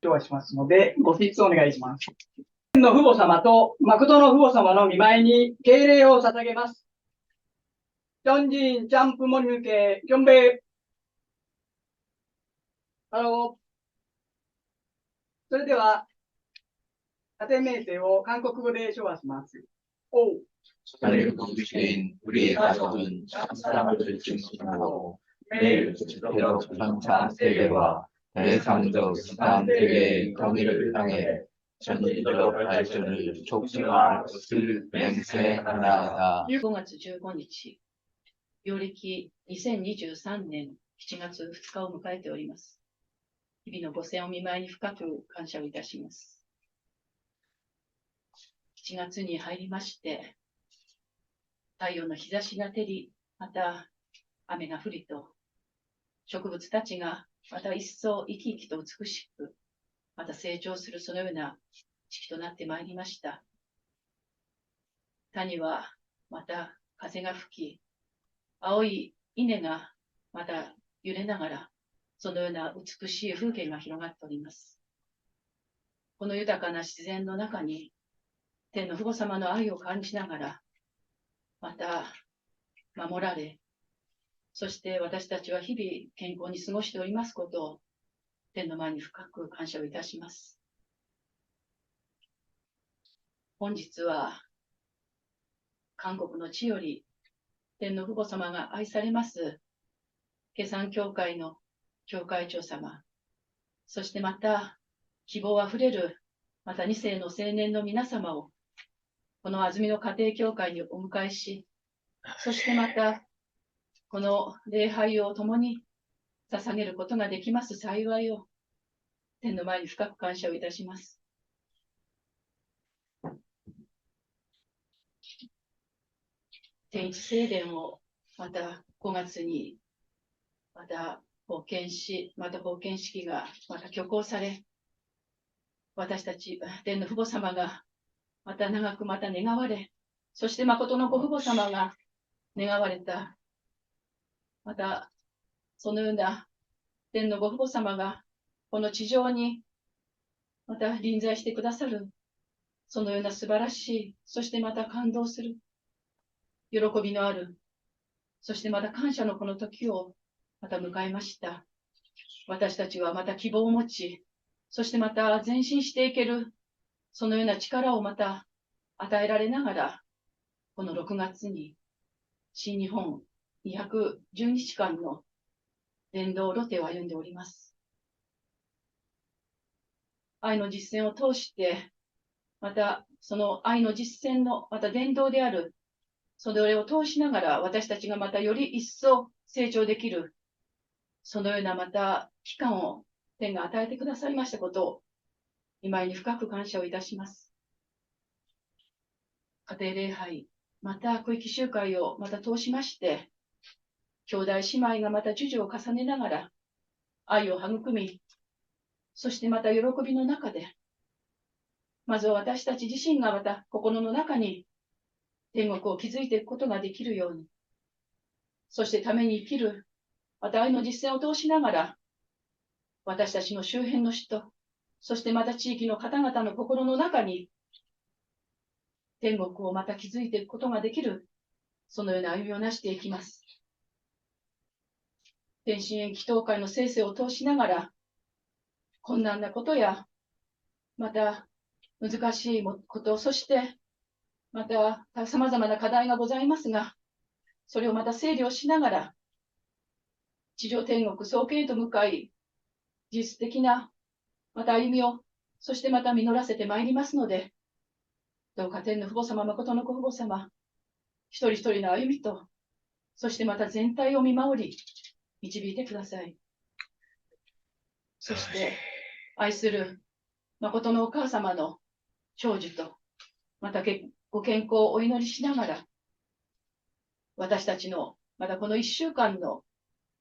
はしますので、ご起立お願いします。天の父母様と誠の父母様の御前に敬礼を捧げます。チョンジン、チャンプモニュケ、キョンベイ。それでは、家庭名称を韓国語で唱和します。おう。자리국주인 우리 가족은 사랑을 중심으로 매일 주체로 전차 세계와 대상적 수단 세계의 경의를 향해 전지적 발전을 촉진할 것을 맹세하나이다. 5月15日、陽暦2023年7月2日を迎えております。日々のご声を見舞いに深く感謝をいたします。7月に入りまして、太陽の日差しが照り、また雨が降りと、植物たちがまた一層生き生きと美しく、また成長するそのような時期となってまいりました。谷はまた風が吹き、青い稲がまた揺れながら、そのような美しい風景が広がっております。この豊かな自然の中に、天の父母様の愛を感じながら、また守られ、そして私たちは日々健康に過ごしておりますことを、天の前に深く感謝をいたします。本日は、韓国の地より、天の父母様が愛されます、ケサン教会の教会長様、そしてまた、希望あふれる、また2世の青年の皆様を、この安曇野家庭教会にお迎えし、そしてまた、この礼拝を共に捧げることができます幸いを、天の前に深く感謝をいたします。天一聖殿をまた5月に、また封建式がまた挙行され、私たち天の父母様がまた長くまた願われ、そして誠のご父母様が願われた、またそのような天のご父母様がこの地上にまた臨在してくださる、そのような素晴らしい、そしてまた感動する、喜びのある、そしてまた感謝のこの時をまた迎えました。私たちはまた希望を持ち、そしてまた前進していける、そのような力をまた与えられながら、この6月に新日本210日間の伝道路程を歩んでおります。愛の実践を通して、またその愛の実践のまた伝道である、それを通しながら私たちがまたより一層成長できる、そのようなまた期間を天が与えてくださいましたことを、今に深く感謝をいたします。家庭礼拝、また区域集会をまた通しまして、兄弟姉妹がまた授受を重ねながら、愛を育み、そしてまた喜びの中で、まずは私たち自身がまた心の中に天国を築いていくことができるように、そしてために生きる、また愛の実践を通しながら、私たちの周辺の人、そしてまた地域の方々の心の中に、天国をまた築いていくことができる、そのような歩みをなしていきます。天津園祈祷会の聖を通しながら、困難なことや、また難しいこと、そしてまた様々な課題がございますが、それをまた整理をしながら、地上天国創建へと向かい、実質的なまた歩みを、そしてまた実らせてまいりますので、どうか天の父母様、誠の子父母様、一人一人の歩みと、そしてまた全体を見守り、導いてください。そして、愛する誠のお母様の長寿と、またご健康をお祈りしながら、私たちの、またこの1週間の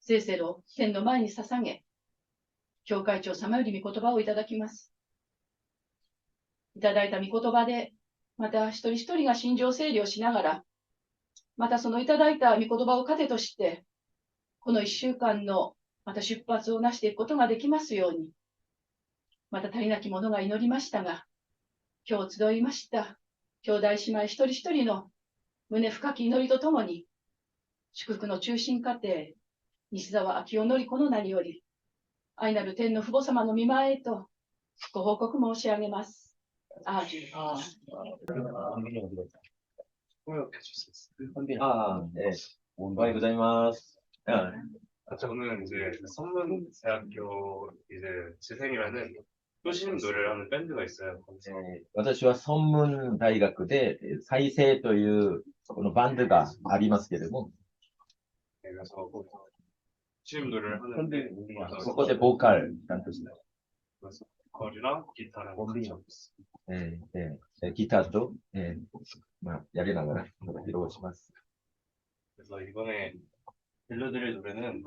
聖セを天の前に捧げ、教会長様より御言葉をいただきます。いただいた御言葉で、また一人一人が心情整理をしながら、またそのいただいた御言葉を糧として、この1週間のまた出発をなしていくことができますように、また足りなきものが祈りましたが、今日集いました兄弟姉妹一人一人の胸深き祈りとともに、祝福の中心家庭、西澤明夫典子の名により、愛なる天の父母様の御前へとご報告申し上げます。アージュ。네. 많이 고자이마스. 저는 이제 선문대학교 이제 지생이라는 효신 노래를 하는 밴드가 있어요. 私は孫文大学で再生というこのバンドがありますけれども、 그래서 효신 노래를 하는데 そこでボーカル担当してます。 그래서 보컬이랑 기타랑 같이 하고 있어요. ギターと、やりながら披露します。 그래서 이번에 들려드릴 노래는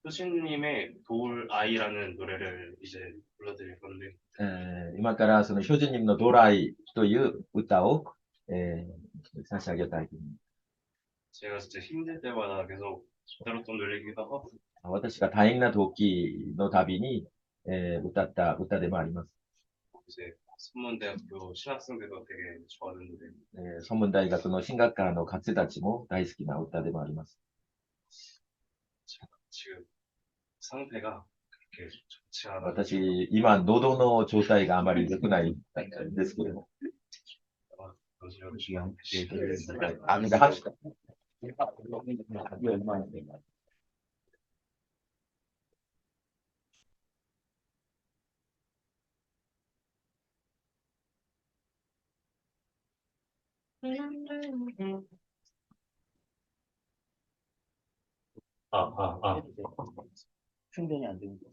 효신님의 돌 아이라는 노래를 이제 불러드릴 건데 今からその標準人のドライという歌を、差し上げたいと思います。 제가 진짜 힘들 때마다 계속 들었던 노래이기도 하고 私が大変な時のたびに、歌った歌でもあります。 이제 선문대학교 신학생들도 되게 좋아하는 노래. 孫文大学の進学科の学生たちも大好きな歌でもあります。 지금 상태가 그렇게 좋지 않아. 私、今、喉の状態があまり良くないんですけれども。 あ、みんな拍手。 충전이 안 되는 거.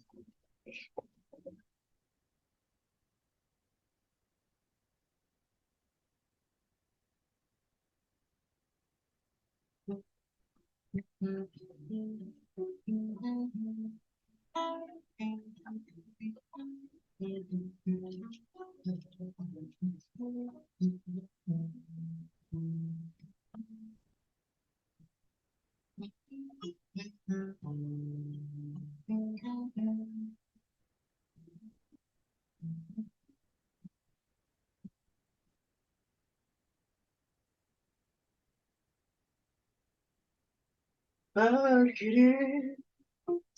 발길이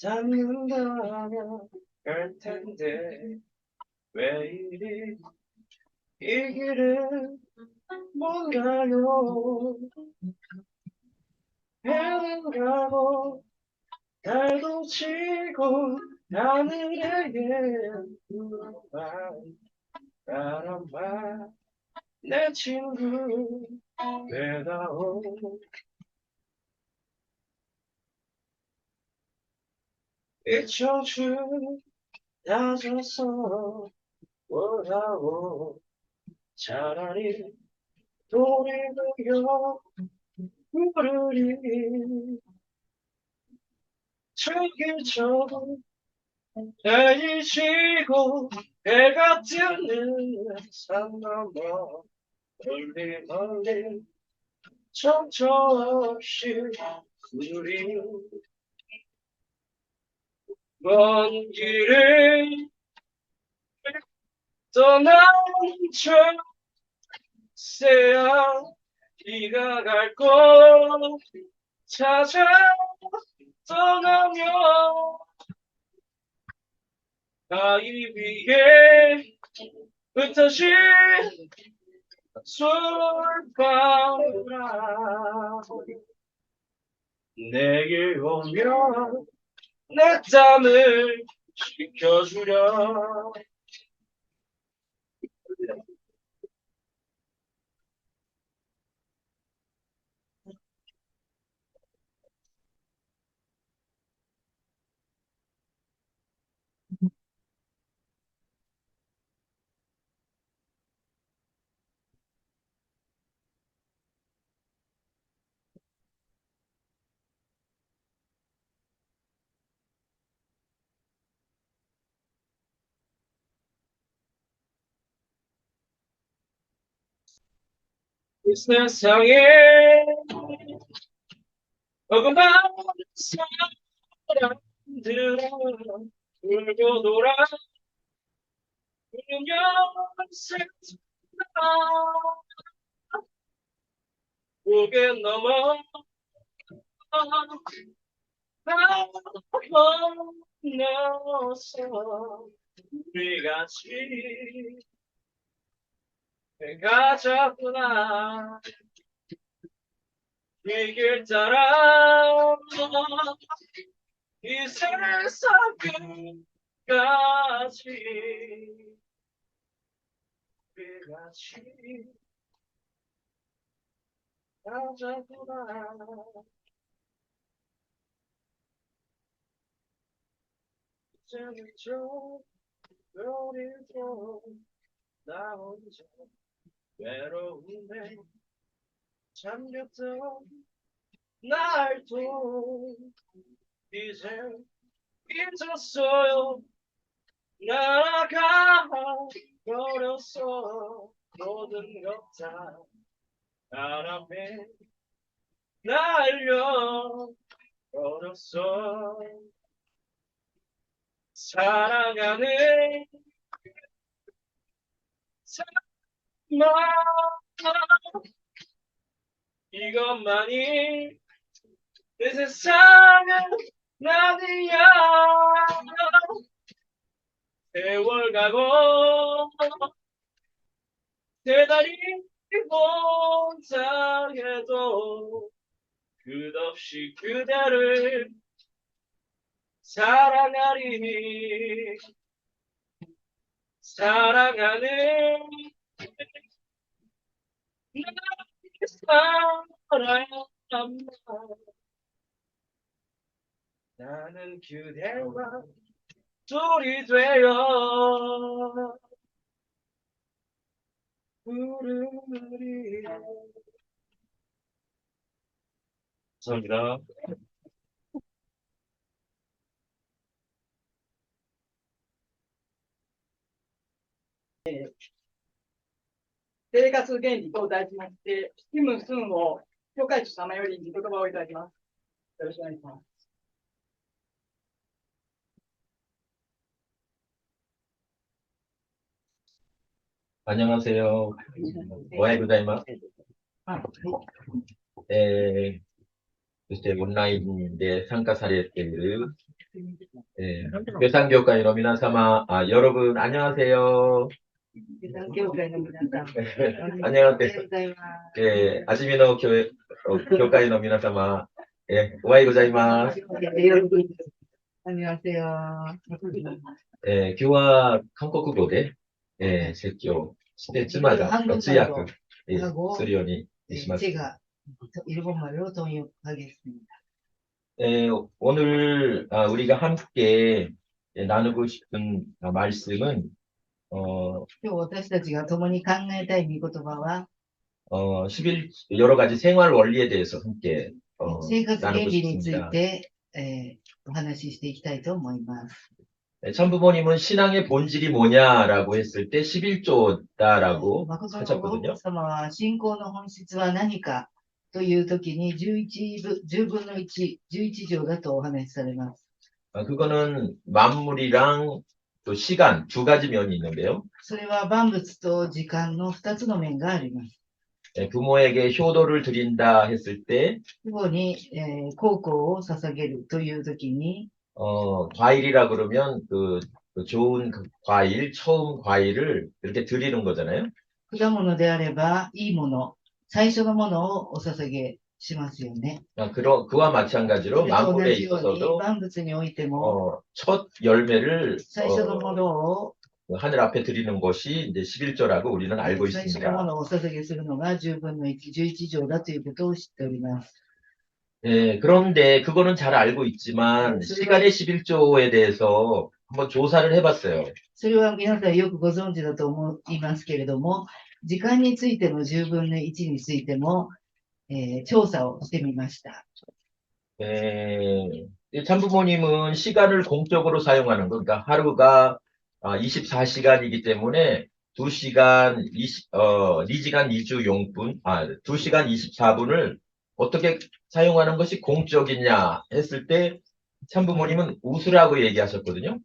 닿는다면 갈 텐데 왜 이리 이 길은 뭔가요? 해는 가고 달도 지고 하늘에 예쁘만 바람만 내 친구 되다오. 이 청춘 다져서 뭐라고 차라리 돌이켜 부르리 저기저기 달이 지고 해가 뜨는 산 넘어 멀리 멀리 정처없이 우리 먼 길을 떠난 척새야 네가 갈 곳 찾아 떠나며 바위 위에 흩어진 솔방울아 내게 오면 내 땀을 식혀주려 이 세상에 억울한 사람들은 울고 돌아 울면 슬프다 고개 넘어 건너서 우리 같이 가자꾸나 이 길 따라 이 세상 끝까지 우리 같이 가자꾸나 이제는 좀 우리도 나 혼자 외로움에 잠겼던 날도 이제 잊었어요 나가 버렸어 모든 것 다 바람에 날려 버렸어 사랑하는 사람 이것만이 내 세상은 나디야 세월 가고 대다리 혼자 해도 끝없이 그대를 사랑하리니 사랑하는 나의 사람 나는 그대와 둘이 되어 부르리 감사합니다.生活原理と題しまして、キム・スンを教会主様より御言葉をいただきます。よろしくお願いします。 안녕하세요. 오하요 고자이마스. そしてオンラインで参加されている、予産業界の皆様、여러분 안녕하세요. 教会の皆さん、 안녕하세요. 아지미노教会の皆様、오하요 고자이마스. 여러분, 안녕하세요. 今日は韓国語で、説教して妻が通訳、するようにします。 제가 일본말로 통역하겠습니다. 오늘 우리가 함께 나누고 싶은 말씀은 今日私たちが共に考えたい御言葉は 여러 가지 생활 원리에 대해서 함께 生活原 나누고 理につい 싶습니다. て、お話ししていきたいと思います。 참부모님은 신앙의 본질이 뭐냐라고 했을 때 11조다라고 誠のお 하셨거든요. 父様は信仰の本質は何かというときに10分の1、11条だとお話しされます。 그거는 만물이랑 또 시간 두 가지 면이 있는데요. それは万物と時間の2つの面があります。 부모에게 효도를 드린다 했을 때 父母に、孝行を捧げるというときに、 과일이라 그러면 그 좋은 그 과일, 처음 과일을 이렇게 드리는 거잖아요. 果物であればいいもの、最初のものをお捧げしますよね。 그와 そ 마찬가지로 れと同 만물에 じように 있어서도 万物においても 첫 열매를 最初のものを 하늘 앞에 드리는 것이 이제 11조라고 우리는 알고 最初のも 있습니다. のをお捧げするのが10分の1、11条だということを知っております。 그런데 그거는 잘 알고 있지만 시간의 11조에 대해서 한번 조사를 해봤어요. それは皆さんよくご存知だと思いますけれども、時間についての10分の1についても、調査をしてみました。 참부모님은 시간을 공적으로 사용하는 거, 그러니까 하루가 24시간이기 때문에 2시간 2시간 2주 2시간 24분을 어떻게 사용하는 것이 공적이냐 했을 때 참부모님은 웃으라고 얘기하셨거든요.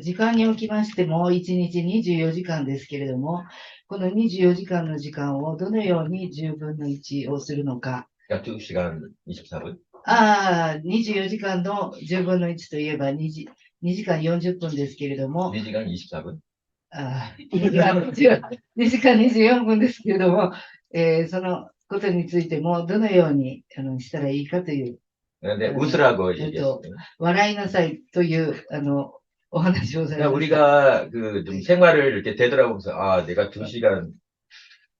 時間におきましても、1日24時間ですけれども、この24時間の時間をどのように10分の1をするのか。 그러니까 2시간 24분. 24時間の10分の1といえば2時間40分ですけれども、 2시간 24분. 2時間24分ですけれども、そのことについてもどのようにしたらいいかという、 근데 웃으라고 얘기했어요. 笑いなさいというお話をされ 그러니까 ました。 우리가 좀 생활을 이렇게 되돌아보면서 내가 2시간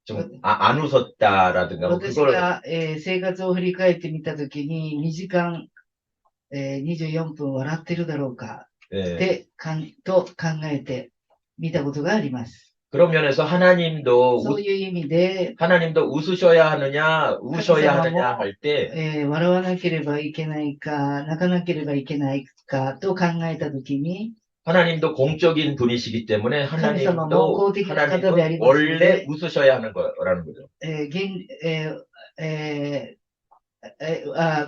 좀 안 웃었다라든가 뭐 私 그걸 が、生活を振り返ってみたときに2時間、24分笑ってるだろうか 예, と考えてみたことがあります。 그런 면에서 하나님도 そういう意味で、 하나님도 웃으셔야 하느냐 우셔야 하느냐 할 때 笑わなければいけないか、泣かなければいけないかと考えたときに、 하나님도 공적인 분이시기 때문에 하나님은 뭐 공적인 하나님은方でありますので 원래 웃으셔야 하는 거라는 거죠.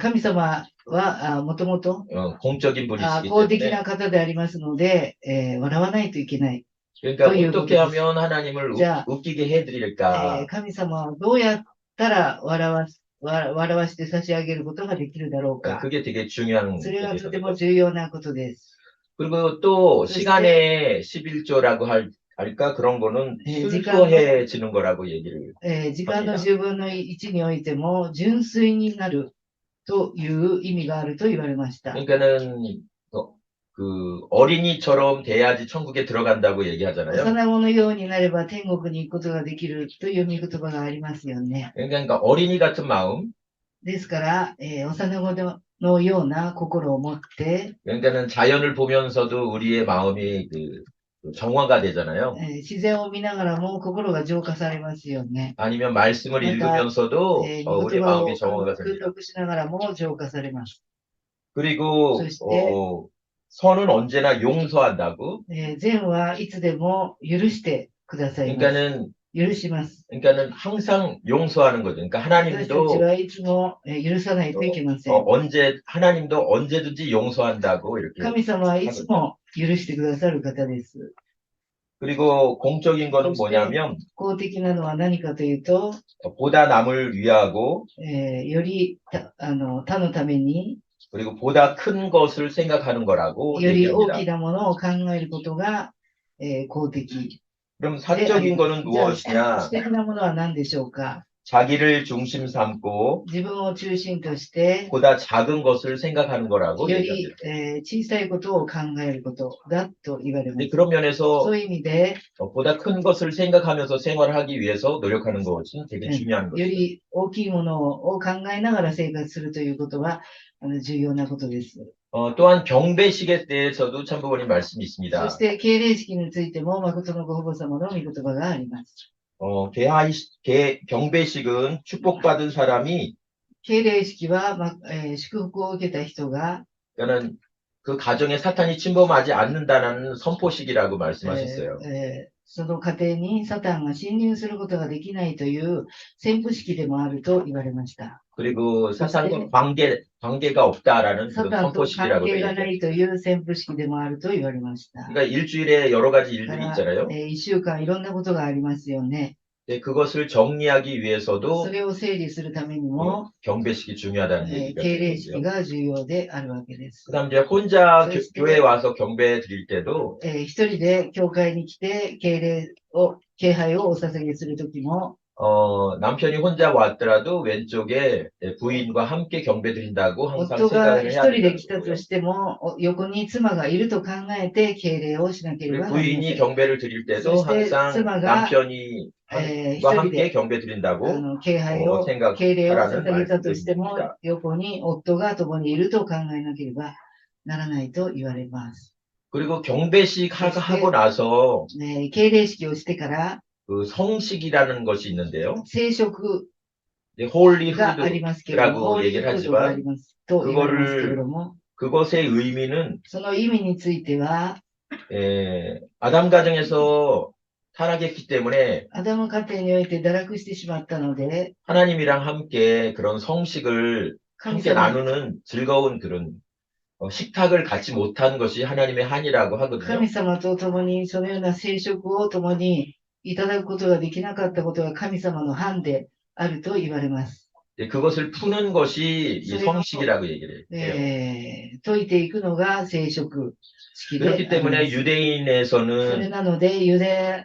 神様はもともと 공적인 분이시기 公的 때문에 な方でありますので、笑わないといけない。 그러니까 또 이유가 어떻게 그렇습니다. 하면 하나님을 자, 웃기게 해드릴까? 神様はどうやったら笑わして差し上げることができるだろうか。 그게 되게 중요한 それがとても 거죠. 重要なことです。 그리고 또 글쎄. 시간의 11조라고 할까 그런 거는 순수해지는 거라고 얘기를 時間の10分の1においても純粋になるという意味があると言われました。 그러니까는 그 어린이처럼 돼야지 천국에 들어간다고 얘기하잖아요. 幼子のようになれば天国に行くことができるという見言葉がありますよね。 그러니까 어린이 같은 마음, ですから、幼子のような心を持って、 그러니까는 자연을 보면서도 우리의 마음이 그 정화가 되잖아요. 自然を見ながらも心が浄化されますよね。 아니면 말씀을 읽으면서도 御 우리 言葉を 마음이 정화가 空 됩니다. 読しながらも浄化されます。 그리고 글쎄. 선은 언제나 용서한다고. 善はいつでも許してくださいます。 그러니까는 許します。 그러니까는 항상 용서하는 거죠. 그러니까 私たち 하나님도 はいつも許さないといけません。 하나님도 언제든지 용서한다고 이렇게. 神様はいつも許してくださる方です。 그리고 공적인 거는 뭐냐면 公的なのは何かというと、 보다 남을 위하고 より他のために、 그리고 보다 큰 것을 생각하는 거라고 より大 얘기합니다. きなものを考えることが、公的。 그럼 사적인 거는 じゃあ、 무엇이냐? 私的なものは何でしょうか。 자기를 중심 삼고 自分を中心として、 보다 작은 것을 생각하는 거라고 より 얘기합니다. 小さいことを考えることだと言われま 근데 す。 그런 면에서 そういう意味で、 보다 큰 것을 생각하면서 생활하기 위해서 노력하는 것은 되게 중요한 よ 거죠. り大きいものを考えながら生活するということは重要なことです。 또한 경배식에 대해서도 참부모님 말씀이 そ 있습니다. して敬礼式についても誠のご父母様の御言葉があります。 경배식은 축복받은 사람이 敬礼式は、祝福を受けた人が、 그러니까는 그 가정에 사탄이 침범하지 않는다는 선포식이라고 말씀하셨어요. その家庭にサタンが侵入することができないという宣布式でもあると言われました。 그리고 사탄과 관계가 없다라는 サ 그런 タンと関 선포식이라고 係がな 얘기해요. いという宣布式でもあると言われました。 그러니까 일주일에 여러 가지 だか 일들이 ら、 있잖아요. 1週間いろんなことがありますよね。 근데 그것을 정리하기 そ 위해서도 れを整理するためにも、 경배식이 중요하다는 얘기가 敬礼 되는 式 거죠. が重要であるわけです。 그다음 이제 혼자 그래서 교회에 와서 경배 드릴 때도 一人で教会に来て礼拝をお捧げするときも、 남편이 혼자 왔더라도 왼쪽에 부인과 함께 경배 드린다고 항상 夫が 생각을 一 해야 人で 된다는 来たと 거고요. しても、横に妻がいると考えて敬礼をしなけれ 그리고 ばなりませ 부인이 ん。 경배를 드릴 때도 그래서 항상妻が 남편이 과 함께 경배 드린다고 敬礼を 생각하라는 捧げたとしても 말씀입니다. 、横に夫が共にいると考えなければならないと言われます。 그리고 경배식 글쎄. 하고 나서 敬礼式をしてから、 그 성식이라는 것이 있는데요. 聖食 홀리 がありますけれども、ホ 푸드라고 ーリー 얘기를 フードがあり 하지만 ますと言われますけれども、 그것의 의미는 その意味については、 아담 가정에서 타락했기 때문에 アダム家庭において堕落してしまったので、 하나님이랑 함께 그런 성식을 神 함께 様 나누는 즐거운 그런 식탁을 갖지 못한 것이 하나님의 한이라고 神 하거든요. 様と共にそのような聖食を共にいただくことができなかったことが神様の判であると言われます。 그것을 푸는 것이 이 성식이라고 얘기를 해요. 解いていくのが聖食式であ 그렇기 りま 때문에 す。それ 유대인에서는 なのでユダ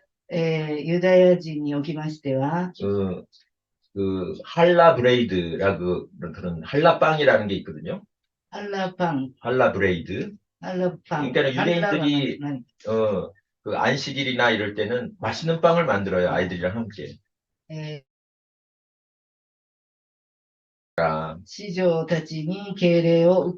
ヤ人におきましては、 그 할라 브레이드라고 그런 할라빵이라는 게 있거든요. ハラパン、 할라 브레이드. ハラパン、 그러니까 ハラは 유대인들이 何 그 안식일이나 이럴 때는 맛있는 빵을 만들어요. 아이들이랑 함께. 子女たちに敬礼を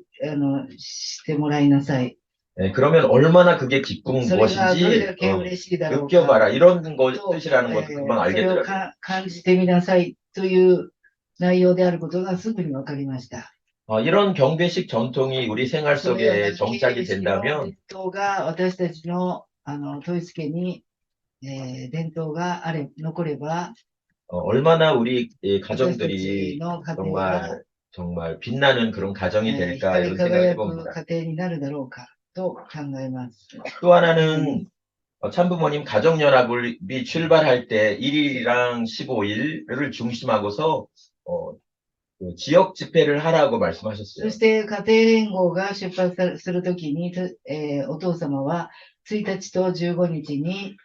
してもらいなさい。 예, 그러면 얼마나 그게 기쁜 それがどれだ 것인지 け嬉しいだろうか。 느껴봐라. 이런 거 と 뜻이라는 것도 금방 それを 알겠더라고요. 感じてみなさいという内容であることがすぐに分かりました。 이런 경배식 전통이 우리 생활 そのよう 속에 な 정착이 形式の 된다면 伝統が私たちの統一家に、伝統が残れば、 얼마나 우리 이 私たち 가정들이 の家庭が、 정말 빛나는 그런 가정이 될까 光り 이런 생각을 輝く 해봅니다. 家庭になるだろうかと考えます。 또 하나는 참부모님 가정연합이 출발할 때 1일이랑 15일을 중심하고서 그 지역 집회를 하라고 そ 말씀하셨어요. して家庭連合が出発するときに、お父様は1日と15日に、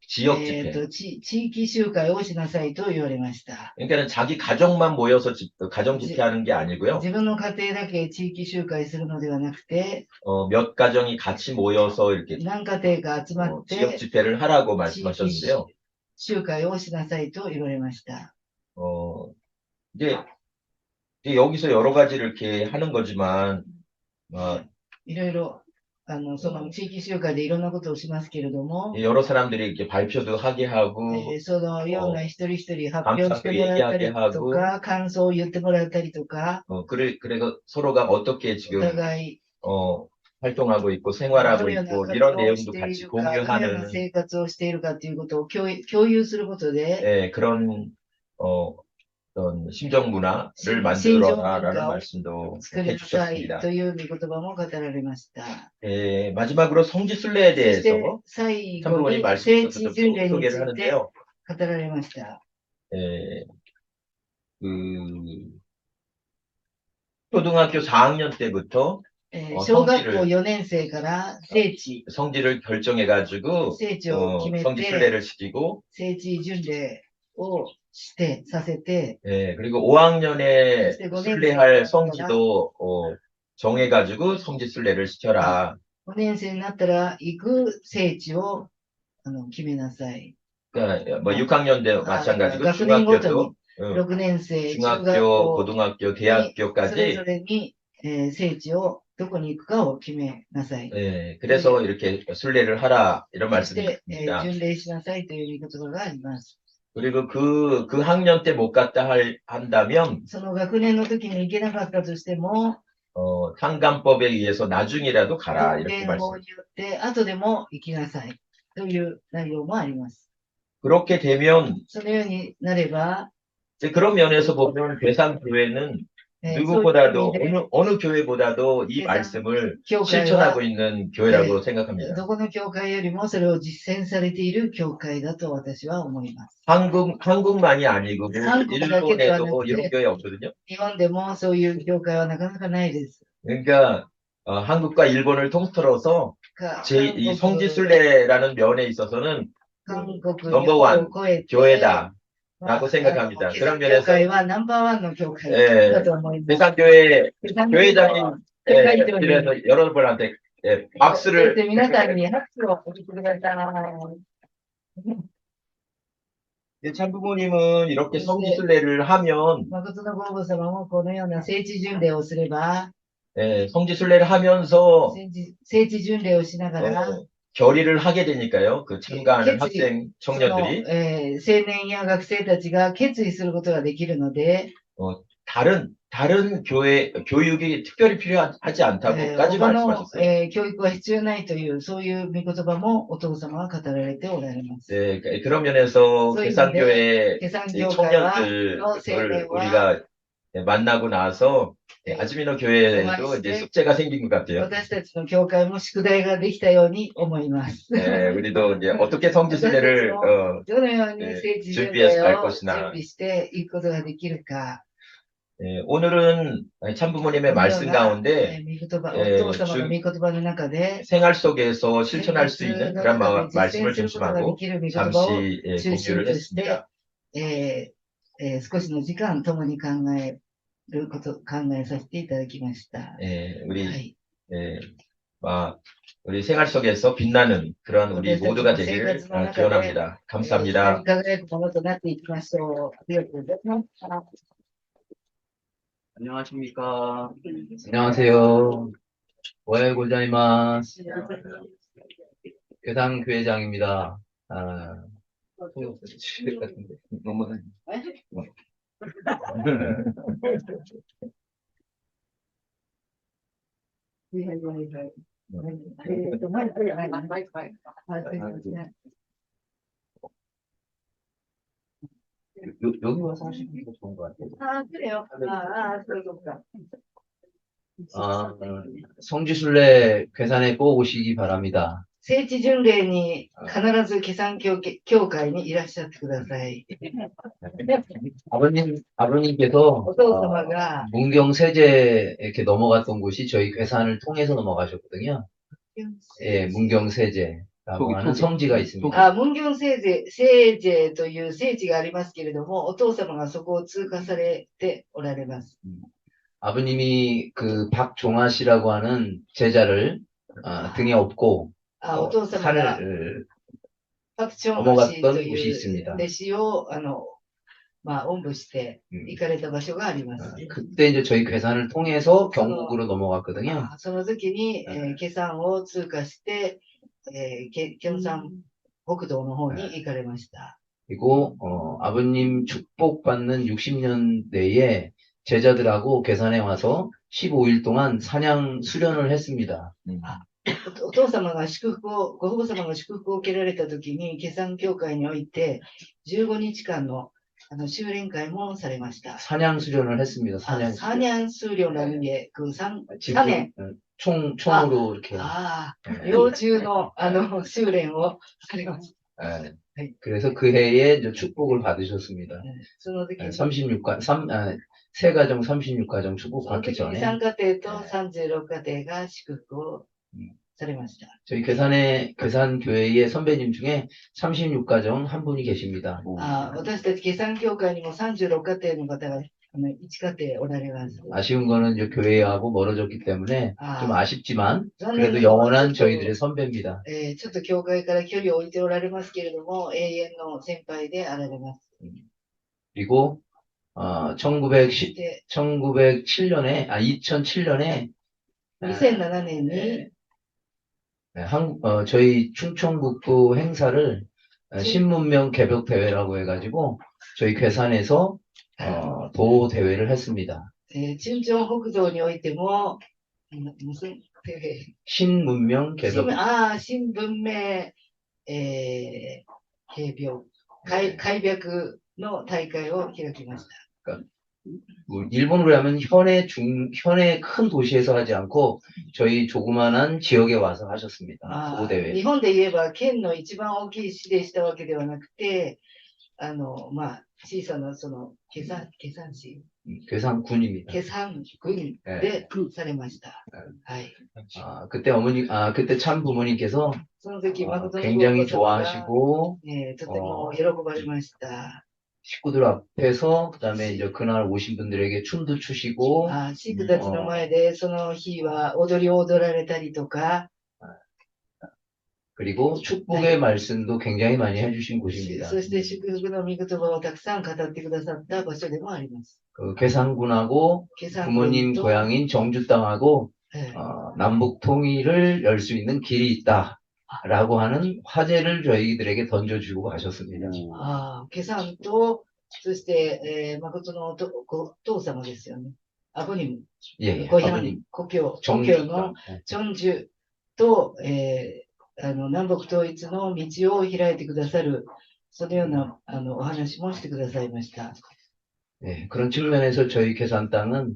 지역 집회. 地域集会をしなさいと言われました。 그러니까는 자기 가족만 모여서 가정 집회하는 게 아니고요. 自分の家庭だけ地域集会するのではなくて、 몇 가정이 같이 모여서 이렇게 何家庭か集まっ 지역 て 집회를 하라고 地域 말씀하셨는데요. 集会をしなさいと言われました。 이제 여기서 여러 가지를 이렇게 하는 거지만 いろいろ、その地域集会でいろんなことをしますけれども、 여러 사람들이 이렇게 발표도 하게 하고 そのような一人一人発 감사 表してもらったり 얘기하게 と 하고 か、感想を言ってもらったりとか、 그래서 서로가 어떻게 お 지금 互い 활동하고 있고 ど 생활하고 のような 있고 活 이런 動を 내용도 してい 같이 るか、どのような 공유하는 生活をしているかということを共有することで、 예, 그런 어떤 심정 문화를 신- 만들어라라는 신정 말씀도 作りなさい 해주셨습니다. という御言葉も語られました。 예, 마지막으로 성지순례에 そして 대해서 最後 참부모님 に 말씀 聖 있어서 地巡礼につ 소개를 いて 하는데요. 語られました。 예, 초등학교 4학년 때부터 小学校4年生から聖地 성지를 결정해가지고 聖地を決め 성지 て、 순례를 시키고 聖地巡礼をさせて、 예, 그리고 5학년에 글쎄, 고생했어요. 순례할 성지도 정해가지고 성지 순례를 시켜라. 5年生になったら行く聖地を決めなさい。 그러니까 뭐 6학년 때 마찬가지고学年ごとに 중학교도 6年生、中学 중학교, 校 고등학교, それぞ 대학교까지 れに、聖地をどこに行くかを決めなさい。 예, 그래서 이렇게 순례를 하라 이런 そして、 말씀입니다. 巡礼しなさいという御言葉があります。 그리고 그 학년 때 못 갔다 한다면 その学年の時に行けなかったとしても、 상관법에 의해서 나중이라도 가라 伝 이렇게 言 말씀. 法によって後でも行きなさいという内容もあります。 그렇게 되면 そのようになれば、 이제 그런 면에서 보면 괴산 교회는 そういう意 누구보다도 味で 어느 교회보다도 이 괴산 말씀을 教会 실천하고 は 있는 교회라고 ね 생각합니다. どこの教会よりもそれを実践されている教会だと私は思います。 한국만이 아니고 한국에도 일본에도 이런 교회 없거든요. 日本でもそういう教会はなかなかないです。 그러니까 한국과 일본을 통틀어서 이韓 성지순례라는 면에 있어서는 国 넘버원 を超えて 교회다. 라고 생각합니다. 教 그런 면에서 会はナンバーワンの教会 예, だと思います。 대상교회 教会 교회장님 教会長に 들에서 여러분한테 예, そし 박수를 て皆さんに拍手をお送りください。 참부모님은 이렇게 성지순례를 하면 誠のご母様もこのような聖地巡礼をすれば、 예, 성지순례를 하면서 聖地巡礼をしながら、 결의를 하게 되니까요. 그 참가하는決意 학생 その 청년들이 青年や学生たちが決意することができるので、 다른 교육이 특별히 필요하지 않다고까지 他の、 말씀하셨어요. 教育は必要ないという、そういう御言葉もお父様は語られておられます。 네, 그런 면에서 소위 계산교회 계산교회와 청년들을 세대와 우리가 만나고 나서 아즈미노 교회에도 이제 숙제가 생긴 것 같아요. 私たちの教会も宿題ができたように思います。 네, 우리도 이제 어떻게 성지순례를 どのように聖地巡 준비해서 礼 갈 を準 것이나. 備していくことができるか。 오늘은 참부모님의 말씀 가운데 御言葉、お父様の御言葉の中で、 생활 속에서 실천할 수 있는 그런 말씀을 実践することがで 중심하고 きる御言葉を 잠시 中心 공유를 として 했습니다. 少しの時間共に考えさせていただきました。は 우리 い。 우리 생활 속에서 빛나는 그런 우리 모두가 되기를 기원합니다. 光り 감사합니다. 輝くものとなっていきましょう。ありがとうございます。 안녕하십니까. 안녕하세요. 오하요 고자이마스. 교회장입니다. 너무 여기 와서 하시는 게 좋은 것 같아요. 아, 그래요? 그렇구나. 성지순례 괴산에 꼭 오시기 바랍니다. 聖地巡礼に必ず下山教会にいらっしゃってください。 아버님께서 お父様が 문경 세제 이렇게 넘어갔던 곳이 저희 괴산을 통해서 넘어가셨거든요. 예, 문경 세제라고 하는 성지가 있습니다. 文行聖地という聖地がありますけれども、お父様がそこを通過されておられます。 아버님이 그 박종아 씨라고 하는 제자를 등에 업고 お父様が 산을 パクチョン 넘어갔던 と 곳이 いう 있습니다. 弟子をおんぶして行かれた場所があります。 그때 이제 저희 괴산을 통해서 경북으로 넘어갔거든요. その時に、下山を通過して、京山北道の方に行かれました。 그리고 아버님 축복받는 60년대에 제자들하고 괴산에 와서 15일 동안 사냥 수련을 했습니다. お父様が祝福を、ご父母様が祝福を受けられた時に、下山教会において、15日間の修練会もされました。 사냥 수련을 했습니다. 사냥 サニャン数量の意味で、サネ 총으로 이렇게. 幼虫の修練をされました。 그래서 그 해에 이제 축복을 받으셨습니다. その時に、 세 가정 36가정 축복 その 받기 時に 전에 3家庭と36家庭が祝福をされました。 저희 괴산 교회의 선배님 중에 36가정 한 분이 계십니다. 私たち下山教会にも36家庭の方が1家庭おられます。 아쉬운 거는 이제 교회하고 멀어졌기 때문에 좀 아쉽지만 残念 그래도 なのは 영원한 저희들의 선배입니다. ちょっと教会から距離を置いておられますけれども、永遠の先輩であられます。 그리고 2007년에 2007年に 저희 충청북도 행사를 신문명 개벽 대회라고 해가지고 저희 괴산에서 도 대회를 했습니다. チンチョン北道においても、무슨 대회? 신문명 개벽. 新文明、開闢の大会を開きました。 뭐 일본으로 하면 현의 큰 도시에서 하지 않고 저희 조그만한 지역에 와서 하셨습니다. 도 대회. 日本で言えば県の一番大きい市でしたわけではなくて、小さなその下山市、 괴산군입니다. 下山郡でされました。はい。 그때 참 부모님께서 その時、誠の 굉장히 父様が 좋아하시고 とても喜ばれました。 식구들 앞에서 그다음에 이제 그날 오신 분들에게 춤도 추시고 シークたちの前でその日は踊りを踊られたりとか、 그리고 축복의 말씀도 굉장히 많이 해주신 곳입니다. そして祝福の御言葉をたくさん語ってくださった場所でもあります。 그 괴산군하고 下山 부모님 郡と 고향인 정주 땅하고 ええ 남북 통일을 열 수 있는 길이 있다라고 하는 화제를 저희들에게 던져주고 가셨습니다. 下山とそして、誠のお父様ですよね。アボニム、 예, 예, 故郷 아버님 故郷 정주가 のチョンジュと、南北統一の道を開いてくださる、そのようなお話もしてくださいました。 예, 그런 측면에서 저희 계산 땅은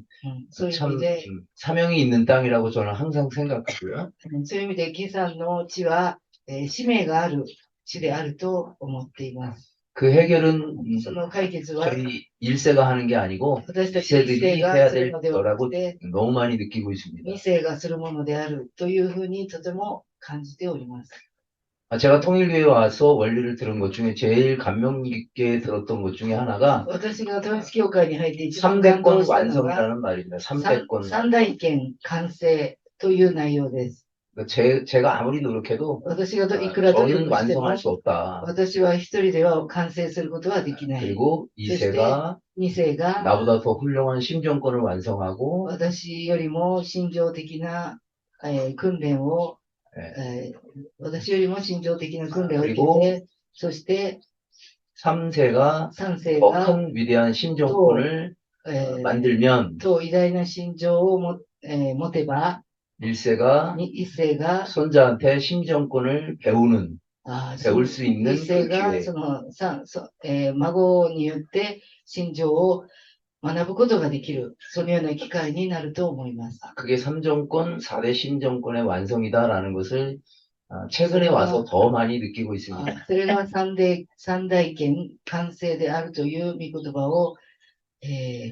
そういう意 참 味で、 사명이 있는 땅이라고 저는 항상 생각하고요. そういう意味で、計算の地は、使命がある地であると思っています。 그 해결은 その解決は、 저희 1세가 하는 게 아니고 私たち一 2세들이 世が 해야 する 될 のではな 거라고 くて、 너무 많이 느끼고 있습니다. 二世がするものであるというふうにとても感じております。 제가 통일교회 와서 원리를 들은 것 중에 제일 감명 깊게 들었던 것 중에 하나가 私が統一教会に入って一番感 3대권 動したのが、 완성이라는 말입니다. 3대권. 三大権完成という内容です。 제가 아무리 노력해도 私がいくら努 저는 力しても、 완성할 수 없다. 私は一人では完成することはできない。 그리고 2세가 二世が 나보다 더 훌륭한 심정권을 완성하고 私よりも心情的な、訓練を、私よりも心情的な訓練を受けて、そして 3세가 三世 더 が 큰 위대한 심정권을 만들면 と偉大な心情を持てば、 1세가 一世が 손자한테 심정권을 배울 수 있는 一世 그 が 기회. その孫によって心情を学ぶことができる、そのような機会になると思います。 그게 3정권, 4대 심정권의 완성이다라는 것을 최근에 와서 더 많이 느끼고 있습니다. それが三大権完成であるという御言葉を、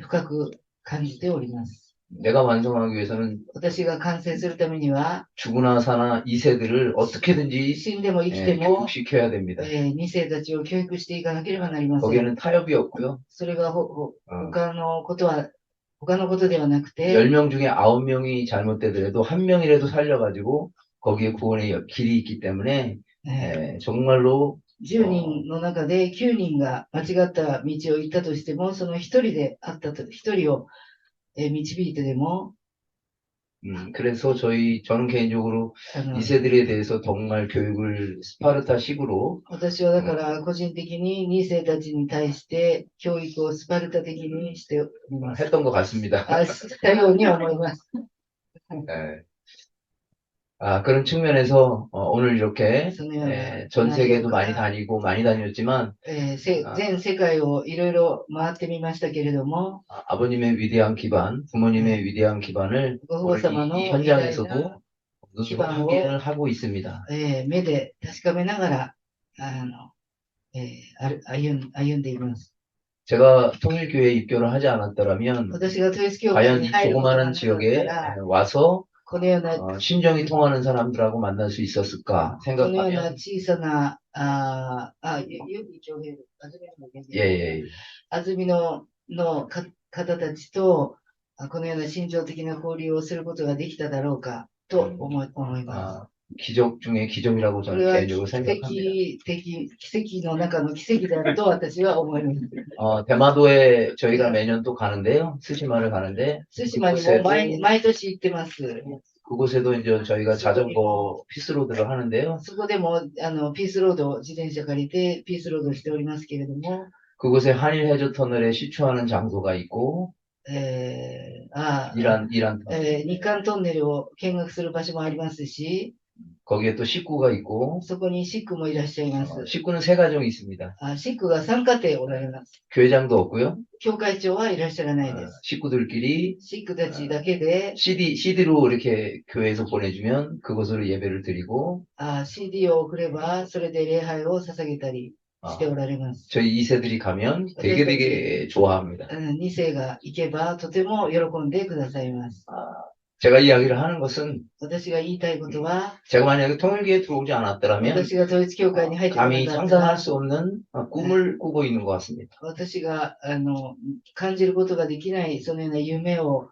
深く感じております。 내가 완성하기 위해서는 私が完成するためには、 죽으나 사나 2세들을 어떻게든지 死んでも生きても、 교육시켜야 됩니다. 二世たちを教育していかなければなりません。 거기에는 타협이 없고요. それが他のことではなくて、 10명 중에 9명이 잘못되더라도 1명이라도 살려가지고 거기에 구원의 길이 있기 때문에 정말로 10人の中で9人が間違った道を行ったとしても、その1人であったと、1人を導いてでも、 그래서 저는 개인적으로 2세들에 대해서 정말 교육을 스파르타식으로 私はだから個人的に2世たちに対して教育をスパルタ的にしております。 했던 것 같습니다. したように思います。 그런 측면에서 오늘 이렇게 そのような 전 세계도 많이 다니고 많이 다녔지만 全世界をいろいろ回ってみましたけれども、 아버님의 위대한 기반, 부모님의 위대한 기반을 ご父様の 이 偉大 현장에서도 な 눈으로 기반으로 확인을 하고 있습니다. 目で確かめながら歩んでいます。 제가 통일교회에 입교를 하지 않았더라면 私が統一教会 과연 に 이 入ることがな 조그마한 かった 지역에 ら、 와서 このような 심정이 통하는 사람들하고 만날 수 있었을까 このような 생각하면 小さな、よき長兵、예. 安住の方たちと、このような心情的な交流をすることができただろうかと思います。 기적 중에 기적이라고 こ 저는 れは 개인적으로 奇 생각합니다. 跡の中の奇跡であると私は思います。 대마도에 저희가 매년 또 가는데요. 스시마를 가는데 対馬にも毎年行ってます。 그곳에도 이제 저희가 자전거 피스로드를 하는데요. そこでもピースロード、自転車借りてピースロードしておりますけれども、 그곳에 한일 해저 터널에 시추하는 장소가 있고 日韓トンネルを見学する場所もありますし、 거기에 또 식구가 있고 そこにシックもいらっしゃいます。 식구는 3가정이 있습니다. シックが3家庭おられます。 교회장도 없고요. 教会長はいらっしゃらないです。 식구들끼리 シックたちだけで、 CD로 이렇게 교회에서 보내주면 그곳으로 예배를 드리고 CD を送れば、それで礼拝を捧げたりしておられます。 저희 2세들이 가면 되게 좋아합니다. 2世が行けばとても喜んでくださいます。 제가 이야기를 하는 것은 私が言いたいことは、 제가 만약에 통일교에 들어오지 않았더라면 私が統一教会に入ってこな 감히 かったら 상상할 수 없는 꿈을 꾸고 있는 것 같습니다. 私が感じることができないそのような夢を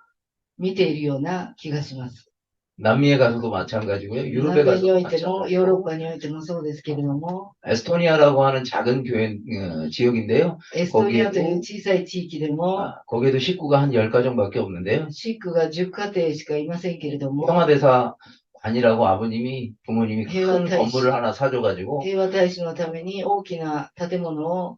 見ているような気がします。 남미에 가서도 마찬가지고요. 유럽에 南米に 가서도 おいてもヨーロッ 마찬가지고 パにおいてもそうですけれども、 에스토니아라고 하는 작은 교회 지역인데요. エストニアという小さい地域でも、 거기에도 식구가 한 10가정밖에 없는데요. シックが10家庭しかいませんけれども、 평화대사 관이라고 부모님이 큰 해와다이시. 건물을 하나 사줘가지고 平和大使のために大きな建物を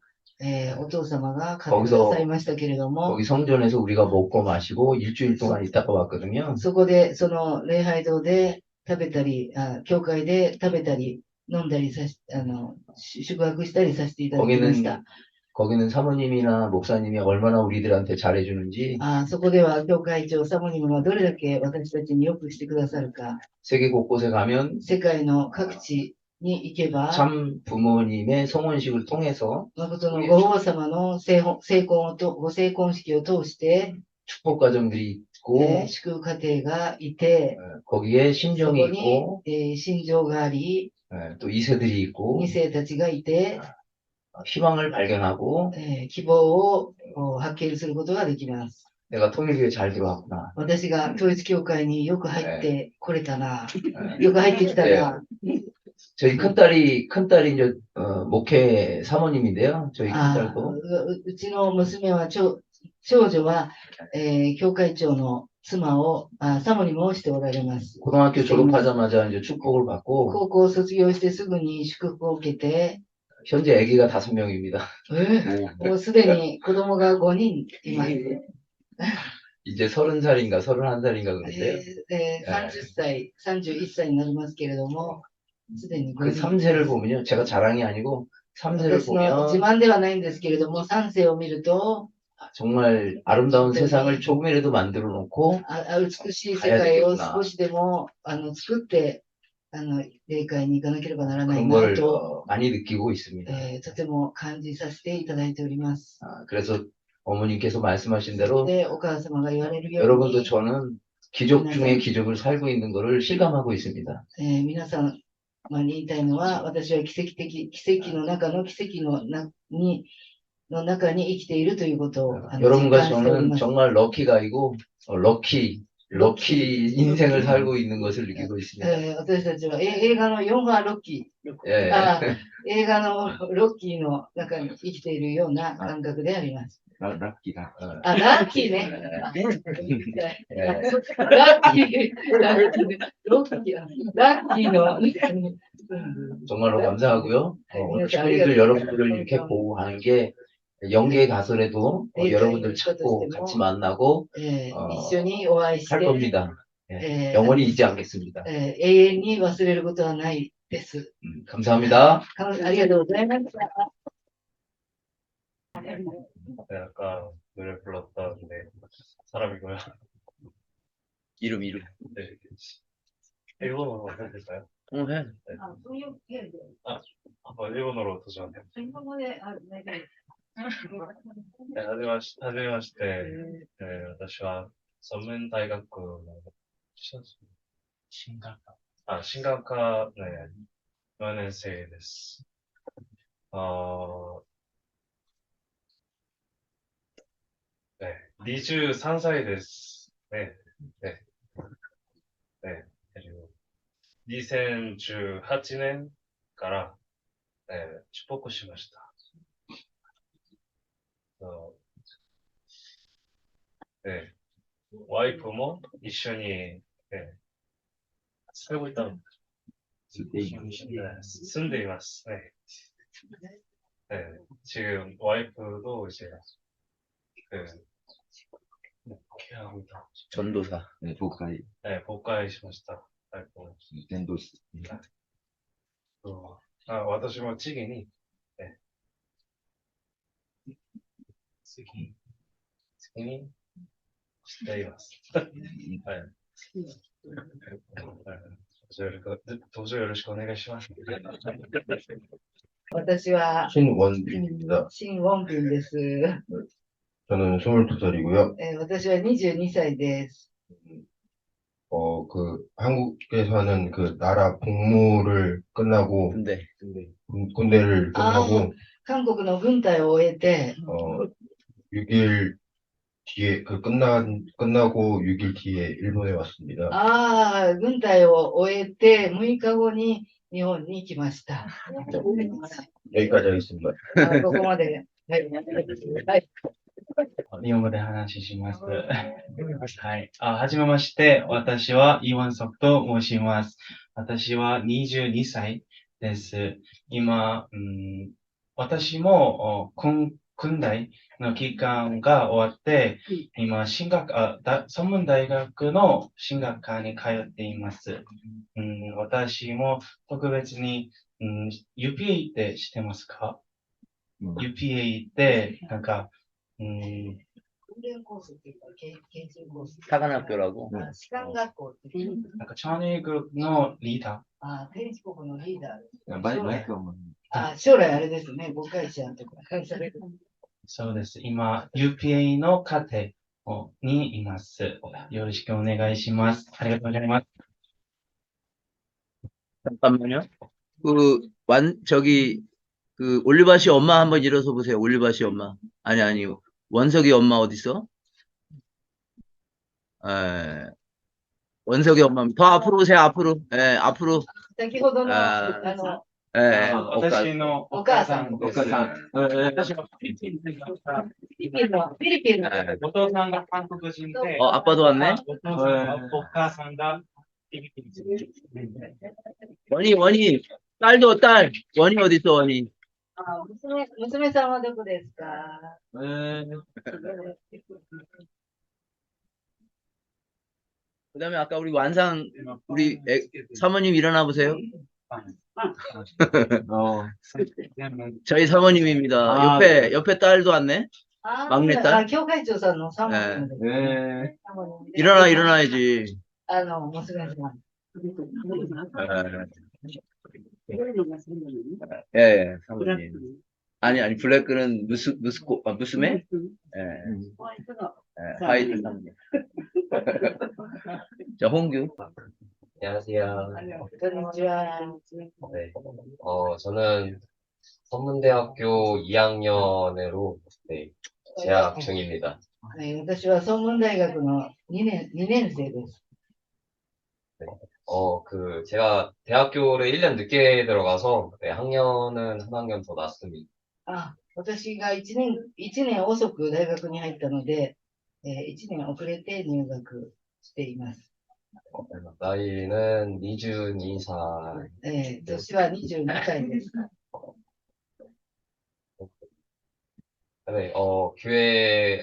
お父様が買ってくださいましたけれども、 거기 성전에서 우리가 먹고 마시고 일주일 동안 있다가 왔거든요. そこで、その礼拝堂で食べたり、教会で食べたり、飲んだり宿泊したりさせていただきました。 거기는 사모님이나 목사님이 얼마나 우리들한테 잘해주는지 そこでは教会長、サモニムがどれだけ私たちによくしてくださるか、 세계 곳곳에 가면 世界の各地に行けば、 참 부모님의 성혼식을 통해서 誠のご父様のご成婚式を通して、 축복 가정들이 있고 祝福家庭がいて、 거기에 そ 신정이 こに 있고 心情があり、 또 2세들이 있고 2世たちがいて、 희망을 발견하고 希望を発見することができます。 내가 통일교에 잘 들어왔구나. 私が統一教会によく入ってこれたな。よく入ってきたな。 저희 큰딸이 이제 목회 사모님인데요. 저희 あ 큰딸도 うちの娘は、長女は、教会長の妻を、サモニムをしておられます。 고등학교 졸업하자마자 이제 축복을 받고 高校を卒業してすぐに祝福を受けて、 현재 아기가 5명입니다. もうすでに子供が5人います。 이제 30살인가 31살인가 그런데요. 30歳、31歳になりますけれども、すでに그 5人。 3세를 보면요. 제가 자랑이 아니고 3세를 私の自 보면 慢ではないんですけれども、3世を見ると、 정말 아름다운 세상을 조금이라도 만들어 놓고 美しい世界を少しでも作って、霊界に行かなければならない 그런 な 걸 と、 많이 느끼고 있습니다. とても感じさせていただいております。 그래서 어머님께서 말씀하신 대로 で、お母様が言われるよう 여러분도 に、 저는 기적 중에 기적을 살고 있는 것을 실감하고 있습니다. 皆さんに言いたいのは、私は奇跡の中の奇跡の中に生きているということを実 여러분과 感しており 저는 ます。 정말 럭키가이고 럭키 인생을 살고 있는 것을 느끼고 있습니다. 私たちは映画の4番ロッキー、 예. 映画のロッキーの中に生きているような感覚であります。 락기다. ラッキーね。 예. ラッキー、ロッキー、ラッキーの、 정말로 감사하고요. 오늘 시민들 여러분들을 이렇게 보호하는 게 영계에 가서라도 여러분들 찾고 같이 만나고 一緒にお会いし 할 て、 겁니다. 예. 영원히 잊지 않겠습니다. 永遠に忘れることはないです。 감사합니다. ありがとうございました。 네, 아까 노래 불렀다는데 사람이고요. 이름. 네. 일본어로 해도 될까요? 해. 한번 일본어로 도전해요. 네, 하지마시테, 네, 私は 전문 대학교 신강과, 네, 4年生です。네, 23歳です。네, 네, 네, 그리고 2018年から出国しました。네, 와이프も一緒に 살고 있다. 住んでいます。네. 네, 지금 와이프도 이제 케어하고 있다. 전도사. 네, 복가이. 네, 복가이しました。덴도스. 私も次に、次にしています。はい。どうぞよろしくお願いします。私は 신원빈입니다. シン・ウォンビンです。 저는 22살이고요. 私は22歳です。 한국에서 하는 그 나라 복무를 끝나고, 근데 군대를 끝나고, 韓国の軍隊を終えて、 6일 뒤에, 끝나고 6일 뒤에 일본에 왔습니다. 軍隊を終えて6日後に日本に来ました。 여기까지 하겠습니다. ここまで。はい。はい。日本語で話します。はい。はじめまして、私はイワンソクと申します。私は22歳です。今、私も、訓大の期間が終わって、今、専門大学の進学科に通っています。私も特別に、UPA って知ってますか？ UPA って、なんか、訓練コースっていうか、研修コース。 사관학교라고. 士官学校っていう。なんか、チャーネーグループのリーダ天使国のリーダーです。 마이크 한번. 将来あれですね、誤解者とかされる。ー。そうです。今、UPA の課程にいます。よろしくお願いします。ありがとうございます。 잠깐만요. 올리바시 엄마 한번 일어서 보세요. 올리바시 엄마. 아니, 원석이 엄마 어딨어? 원석이 엄마. 더 앞으로 오세요, 앞으로. 앞으로. 先ほどの、私のお母さんです。私はフィリピンでフィリピンの、お父さんが韓国人で、 아빠도 왔네. お母さんがフィリピン人。 원희. 딸도 딸. 원희 어딨어, 원희? 娘さんはどこですか？ 그 다음에 아까 우리 사모님 일어나 보세요. 저희 사모님입니다. 옆에 딸도 왔네. 막내딸. 教会長さんのサモニです。 일어나야지. 娘さん。 예, 사모님. 아니, 블랙은 무스메? 하이드 사모님. 자, 홍규. 안녕하세요. こんにちは。 네. 저는 선문대학교 2학년으로 재학 중입니다. 私は総文大学の2年生です。 제가 대학교를 1년 늦게 들어가서 학년은 한 학년 더 낮습니다. 私が1年遅く大学に入ったので、1年遅れて入学しています。 나이는 22살. 年は22歳です。 네,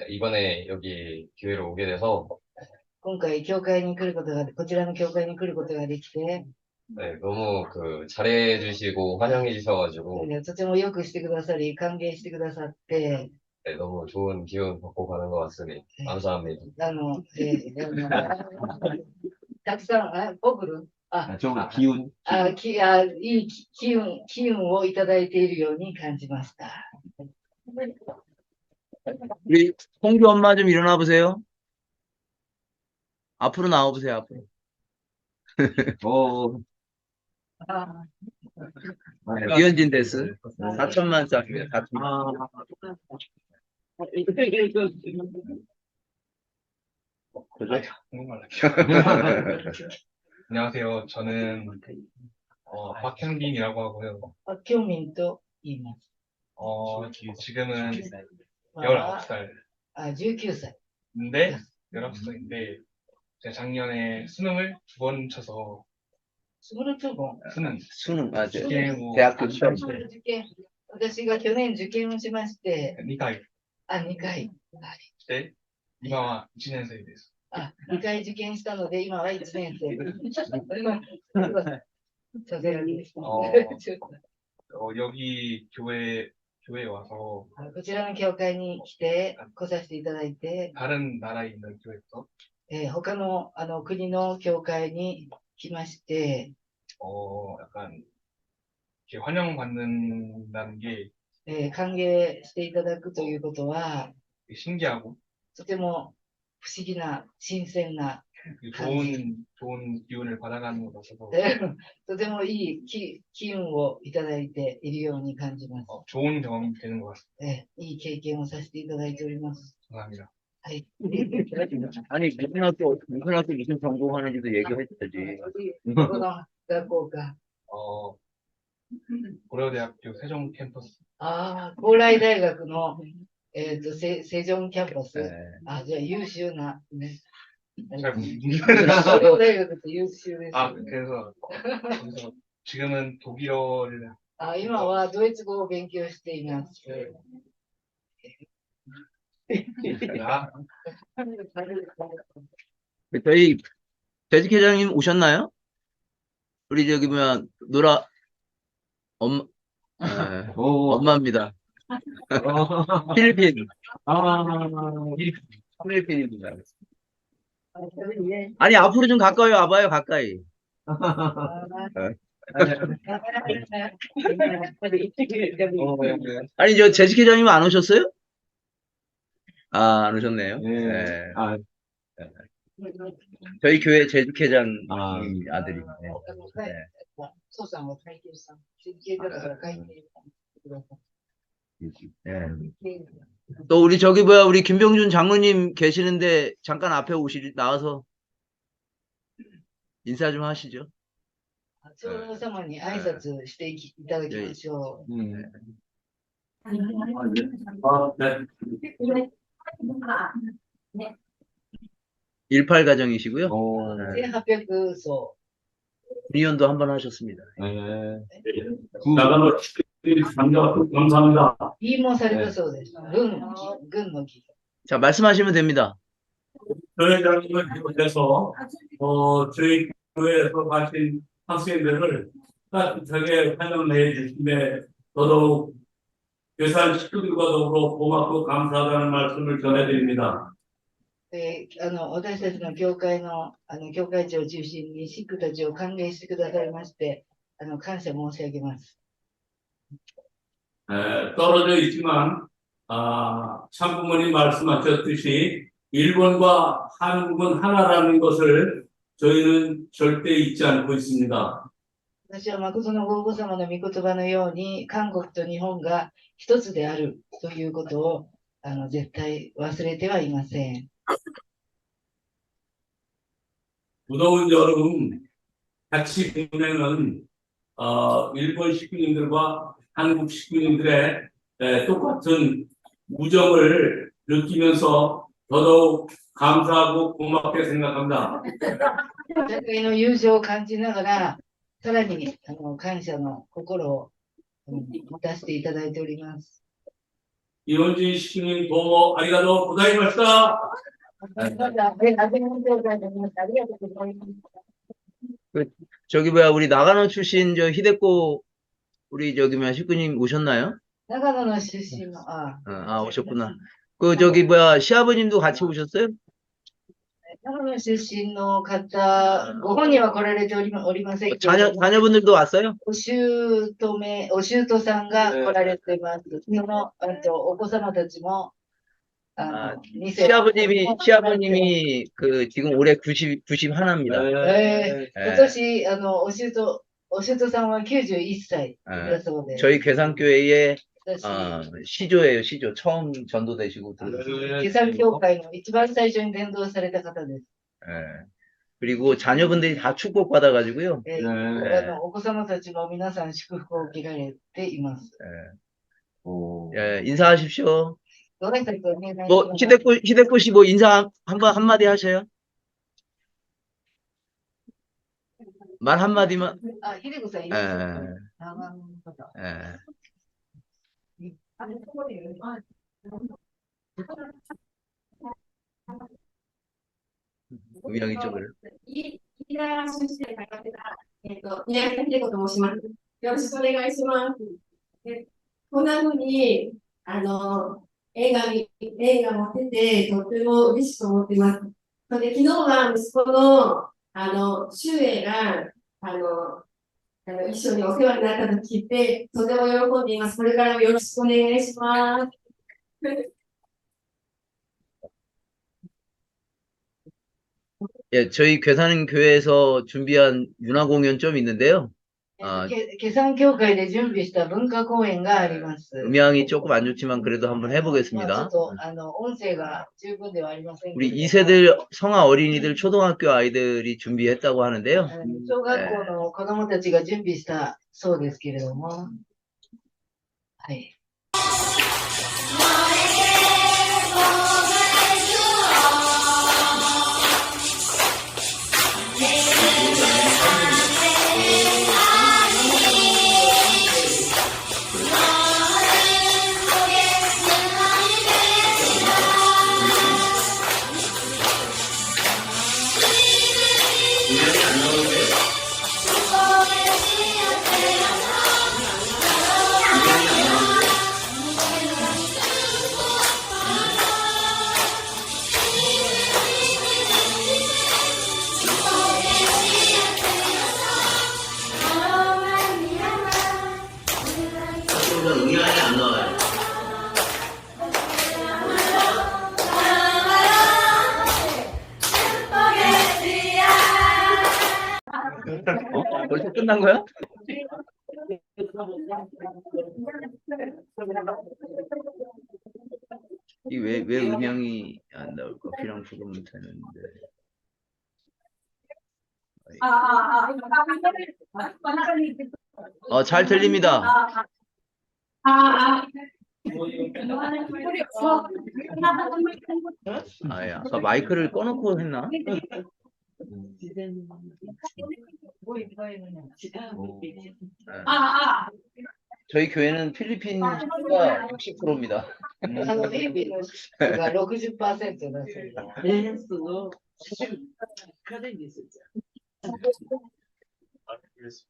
이번에 여기 교회를 오게 돼서 今回教会に来ることが、こちらの教会に来ることができて、 네, 너무 잘해주시고 환영해주셔가지고 とてもよくしてくださり、歓迎してくださって、 네, 너무 좋은 기운 받고 가는 것 같습니다. 감사합니다. たくさん、僕る 좀 기운. いい機運をいただいているように感じました。 우리 홍규 엄마 좀 일어나 보세요. 앞으로 나와 보세요, 앞으로. 유현진 데스. 4천만 싹입니다. 4천만. 안녕하세요. 저는 박형빈이라고 하고요. 興民と言います。 지금은 19살. 19歳。 인데 19살인데 제가 작년에 수능을 2번 쳐서 その直後、 수능 맞아요. 수능 대학교 시험. 受験、私が去年受験をしまして、 2回 2回。 して今は1年生です。 2回受験したので、今は1年生です。さすがです。 여기 교회에 와서 こちらの教会に来させていただいて、 다른 나라에 있는 교회에서 他の国の教会に来まして、 약간 이렇게 환영받는다는 게 歓迎していただくということは、 신기하고 とても不思議な、新鮮な、 좋은 기운을 받아가는 것 같아서 とてもいい機運をいただいているように感じます。 좋은 경험이 되는 것 같습니다. いい経験をさせていただいております。 감사합니다. はい。 아니, 무슨 학교 무슨 전공하는지도 얘기했지. どこの学校か。 고려대학교 세종 캠퍼스. 高麗大学の、セジョンキャンパス。じゃあ優秀な、ね。 잘 高麗大学って優秀です。 그래서 지금은 독일어를 あ、今はドイツ語を勉強しています。 저희 재직 회장님 오셨나요? 우리 저기 뭐야 노라 엄마입니다. 필리핀. 필리핀입니다. 아니 앞으로 좀 가까이 와봐요 가까이. 아니 저 재직 회장님 안 오셨어요? 아, 안 오셨네요. 네. 저희 교회 재직 회장 아들입니다. 네. 父さんは会計士さん。設計だから会計士さん。 네. 또 우리 저기 뭐야 우리 김병준 장로님 계시는데 잠깐 앞에 나와서 인사 좀 하시죠. 長老様に挨拶していただきましょう。 18 가정이시고요. 1800層。 군의원도 한번 하셨습니다. 나가노 감사합니다. 議員もされたそうです。軍の議員。 자 말씀하시면 됩니다. 교회장님을 비롯해서 저희 교회에서 가신 학생들을 따뜻하게 환영해 주심에 더더욱 교산 식구들과 더불어 고맙고 감사하다는 말씀을 전해드립니다. 私たちの教会の教会長を中心にシックたちを歓迎してくださいまして感謝申し上げます。 떨어져 있지만 참부모님 말씀하셨듯이 일본과 한국은 하나라는 것을 저희는 절대 잊지 않고 있습니다. 私は誠の皇后様の御言葉のように韓国と日本が一つであるということを絶対忘れてはいません。 무더운 여름 같이 보내는 일본 식구님들과 한국 식구님들의 똑같은 우정을 느끼면서 더더욱 감사하고 고맙게 생각합니다. 社会の友情を感じながらさらに感謝の心を持たせていただいております。 이원진 식구님 도모 아리가또 고자이마시다. 저기 뭐야 우리 나가노 출신 저 히데코 우리 저기 뭐야 식구님 오셨나요? 長野の出身の오셨구나. 그 저기 뭐야 시아버님도 같이 오셨어요? 長野出身の方、ご本人は来られておりませんけれども、 자녀분들도 왔어요? お姑さんが来られてます。そのお子様たちも、시아버님이 그 지금 올해 91입니다. 今年、お姑さんは91歳だそうです。 저희 괴산교회의 시조예요, 시조. 처음 전도되시고 計算協会の一番最初に伝道された方です。 그리고 자녀분들이 다 축복 받아가지고요. お子様たちも皆さん祝福を受けられています。 인사하십시오. ご挨拶お願いします。 뭐 히데코 씨 뭐 인사 한마디 하셔요? 말 한마디만. ひでこさんいらっしゃる。長野の方。 우양이 쪽을. 飯田出身で通ってた、宮下秀子と申します。よろしくお願いします。こんな風に、映画持ってて、とても嬉しく思っています。それで、昨日は息子の、周英が、一緒にお世話になったと聞いて、とても喜んでいます。これからもよろしくお願いします。 예, 저희 괴산 교회에서 준비한 문화 공연 좀 있는데요. 計算協会で準備した文化公演があります。 음향이 조금 안 좋지만 그래도 한번 ちょっ 해보겠습니다. と音声が十分ではありませんけ 우리 れども、 2세들 성화 어린이들 초등학교 아이들이 준비했다고 하는데요. 小学校の子供たちが準備したそうですけれども、はい。 벌써 끝난 거야? 이 왜 음향이 안 나올 커피랑 죽으면 되는데. 잘 들립니다. 아까 마이크를 꺼놓고 했나? 저희 교회는 필리핀 수가 60%입니다. フィリピンの人が 60% だそうです。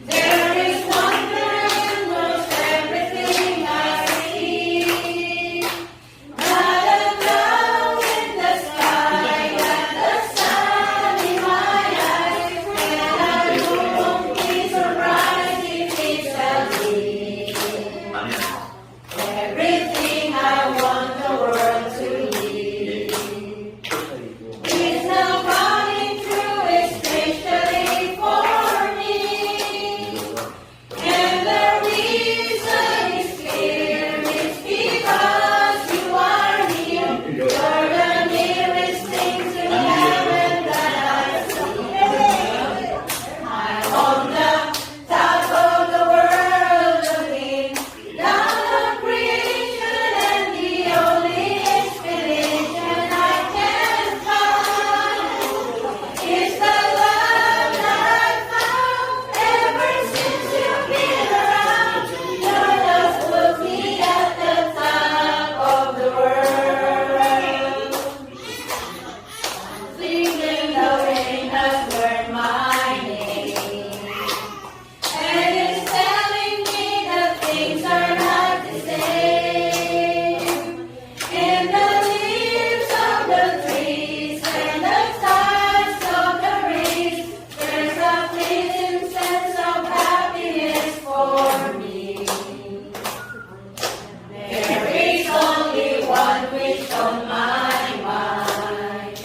There is wonder in most everything I see. Not a cloud in the sky, and the sun in my eyes. When I look, please arise if it shall be. Everything I want the world to be is now coming true, especially for me. And the reason is clear, it's because you are near. You're the nearest thing to heaven that I see. I'm on the top of the world looking down on creation, and the only explanation I can find is the love that I've found ever since you've been around. Your love put me at the top of the world. Singing the rain has learned my name, and it's telling me that things are not the same. In the leaves of the trees and the stars of the rays, there's a fleeting sense of happiness for me. There is only one wish on my mind.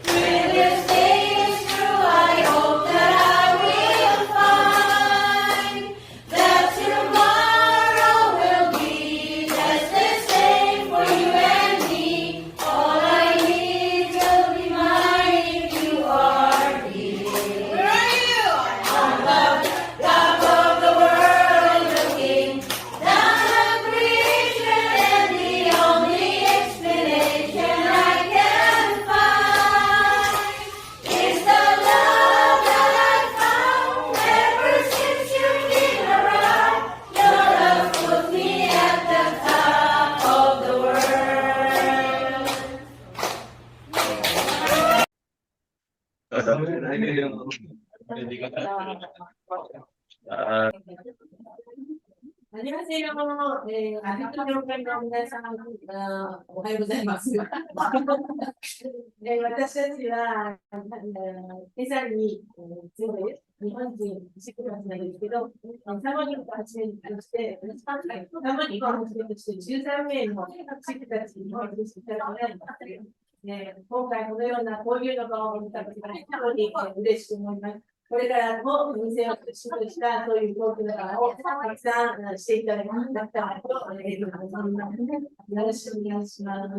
When this day is through, I hope that I will find that tomorrow will be just the same for you and me. All I need will be mine if you are here. Where are you? On the top of the world, looking down on creation, and the only explanation I can find is the love that I've found ever since you've been around. Your love put me at the top of the world. 안녕하세요. 네, 아직도 교회입니다. 오하요고자이마스. 네, 私たちは、今朝に、全部日本人19月なんですけど、サモニコをはじめとして、サモニコをはじめとして13名の地区たちに日本人していただいております。今回このような交流の場を見たときは非常に嬉しく思います。これからも店を中心としたそういう交流の場をたくさんしていただきたいと思います。よろしくお願いします。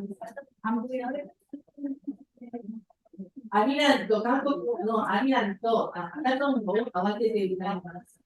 アリランと韓国のアリランとアナトンを合わせていただきます。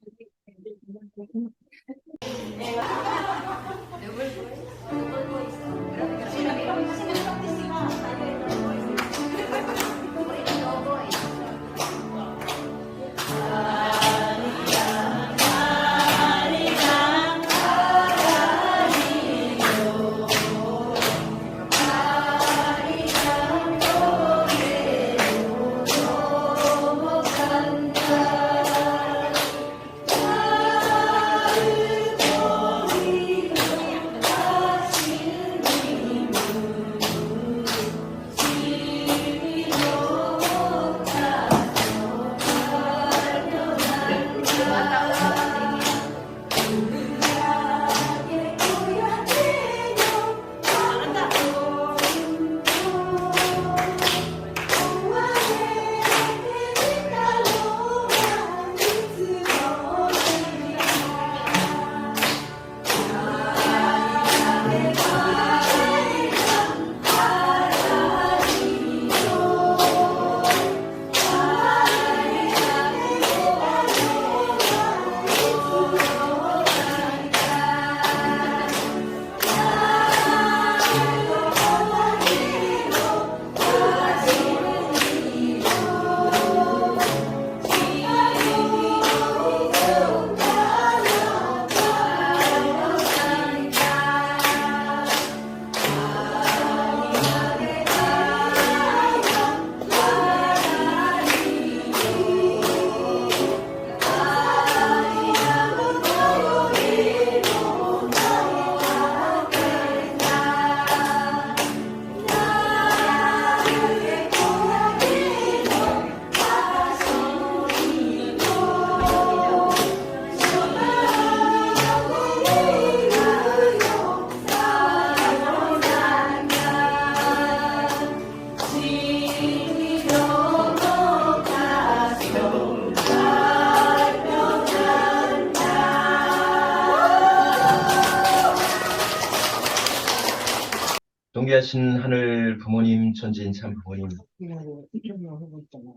존귀하신 하늘 부모님, 천지인 참 부모님, 天の天の父母様、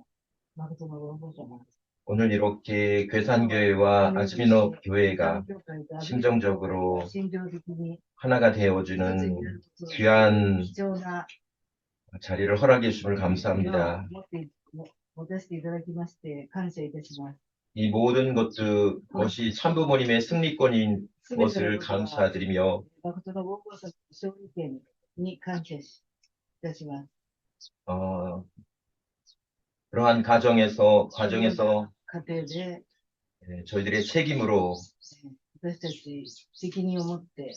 誠のご父母様、 오늘 이렇게 괴산교회와 아즈미노 교회가 심정적으로 心情的に 하나가 一つに 되어주는 なることを 귀한 貴重な 자리를 허락해 주심을 を 감사합니다. 持たせていただきまして感謝いたします。 이 모든 것이 참부모님의 승리권인 すべての 것을 ことは 감사드리며 誠のご父母様の勝利権に感謝いたします。 그러한 과정에서 家庭で 저희들의 책임으로 私たち責任を持って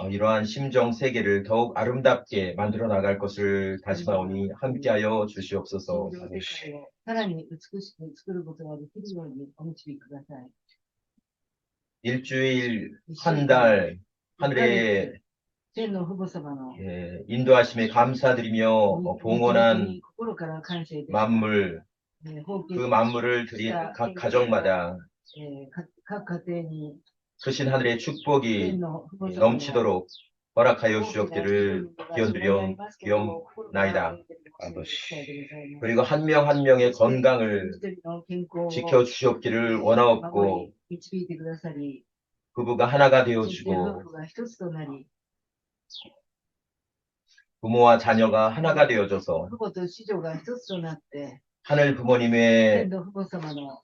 이러한 심정 세계를 더욱 아름답게 만들어 나갈 것을 다짐하오니 함께하여 주시옵소서. 心情世界をさらに美しく作ることができるようにお導きください。 일주일, 한 달, 하늘의 天の父母様の 인도하심에 감사드리며 봉헌한 心から感謝いたします。 만물, 奉献 그 만물을 드린 각 가정마다 各家庭に 크신 하늘의 天 축복이 の父母様の 넘치도록 허락하여 大きな 주옵기를 祈りが願いますけども、心から 기원나이다. お祈りしたいでございます。 그리고 한 명 한 명의 건강을 一人の健康を 지켜 주시옵기를 守 원하옵고 り導いてくださり、 부부가 하나가 そして夫 되어주고 婦が一つとなり、 부모와 자녀가 하나가 되어져서 父母と子女が一つとなって、 하늘 부모님의 天の父母様の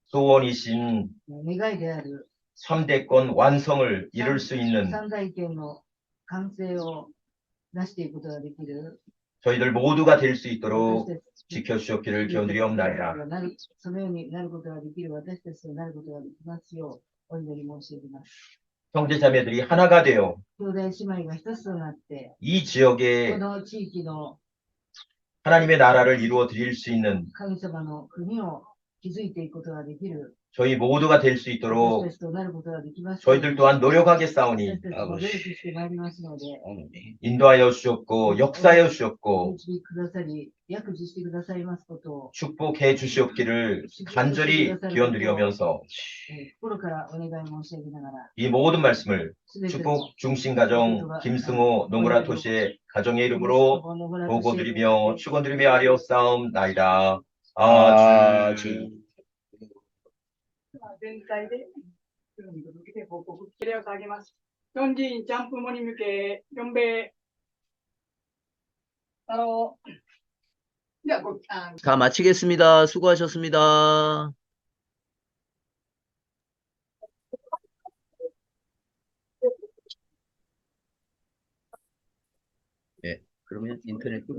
소원이신 願いである 3대권 완성을 이룰 수 있는 三大権の完成を出していくことができる 저희들 모두가 될 수 私 있도록 たち 지켜주옵기를 기원드리옵나이다. そのようになることができる私たちとなることができますようお祈り申し上げます。 형제자매들이 하나가 되어 兄弟姉妹が一つとなって、 이 こ 지역에 の地域の 하나님의 나라를 이루어 드릴 수 있는 神様の国を築いていくことができる 저희 모두가 될 수 私 있도록 たちとなることができます。 저희들 또한 노력하겠사오니 私たちも努力してまいりますので、 인도하여 주옵고 역사하여 주옵고 導きくださり、役事してくださいますことを 축복해 주시옵기를 간절히 기원드리면서 心からお願い申し上げながら、 이 모든 말씀을 すべての 축복 중심가정 김승호 노무라 토시의 가정의 이름으로 보고드리며 축원드리며 아리오싸움나이다. 아주 全体で、に向けて報告、儀礼を下げます。四人ジャンプモに向け、4名、では다 마치겠습니다. 수고하셨습니다. 네, 그러면 인터넷도